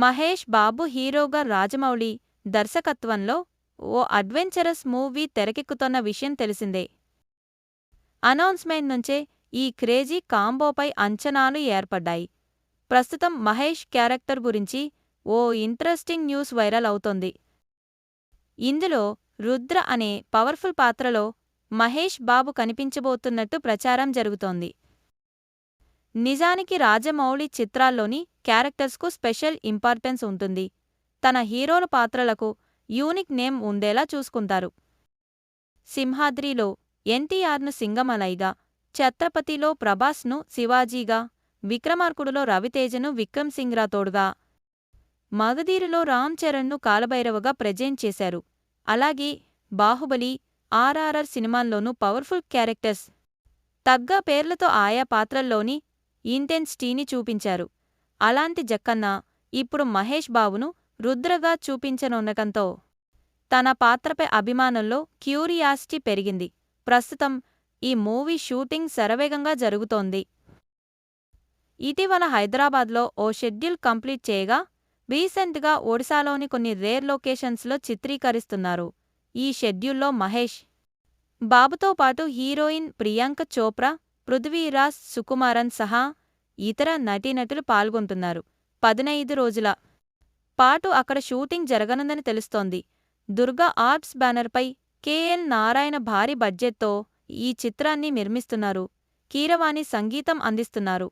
మహేష్ బాబు హీరోగా రాజమౌళి దర్శకత్వంలో ఓ adventurous movie తెరకెక్కుతోన్న విషయం తెలిసిందే. అనౌన్స్మెంట్ నుంచే ఈ క్రేజీ కాంబోపై అంచనాలు ఏర్పడ్డాయి. ప్రస్తుతం మహేష్ క్యారెక్టర్ గురించి ఓ ఇంట్రెస్టింగ్ న్యూస్ వైరల్ అవుతోంది. ఇందులో రుద్ర అనే పవర్ఫుల్ పాత్రలో మహేష్ బాబు కనిపించబోతున్నట్టు ప్రచారం జరుగుతోంది. నిజానికి రాజమౌళి చిత్రాల్లోని క్యారెక్టర్స్కు స్పెషల్ ఇంపార్టెన్స్ ఉంటుంది. తన హీరోల పాత్రలకు యూనిక్ నేమ్ ఉండేలా చూసుకుంటారు. సింహాద్రిలో ఎన్టీఆర్ను సింగమలైగా, ఛత్రపతిలో ప్రభాస్ను శివాజీగా, విక్రమార్కుడులో రవితేజను విక్రమ్ సింగ్రా తోడుగా, మగధీరలో రామ్ చరణ్ను కాలభైరవగా ప్రెజెంట్ చేశారు. అలాగే బాహుబలి, ఆర్ఆర్ఆర్ సినిమాల్లోనూ పవర్ఫుల్ క్యారెక్టర్స్ తగ్గ పేర్లతో ఆయా పాత్రల్లోని ఇంటెన్సిటీని చూపించారు. అలాంటి జక్కన్న ఇప్పుడు మహేష్ బాబును రుద్రగా చూపించనుండటంతో తన పాత్రపై అభిమానుల్లో క్యూరియాసిటీ పెరిగింది. ప్రస్తుతం ఈ మూవీ షూటింగ్ శరవేగంగా జరుగుతోంది. ఇటీవల హైదరాబాద్లో ఓ షెడ్యూల్ కంప్లీట్ చేయగా, రీసెంట్గా ఒడిశాలోని కొన్ని రేర్ లొకేషన్స్లో చిత్రీకరిస్తున్నారు. ఈ షెడ్యూల్లో మహేష్ బాబుతో పాటు హీరోయిన్ ప్రియాంక చోప్రా, పృథ్వీరాజ్ సుకుమారన్ సహా ఇతర నటీనటులు పాల్గొంటున్నారు. 15 రోజుల పాటు అక్కడ షూటింగ్ జరగనుందని తెలుస్తోంది. దుర్గా ఆర్ట్స్ బ్యానర్పై కెఎల్ నారాయణ భారీ బడ్జెట్తో ఈ చిత్రాన్ని నిర్మిస్తున్నారు. కీరవాణి సంగీతం అందిస్తున్నారు.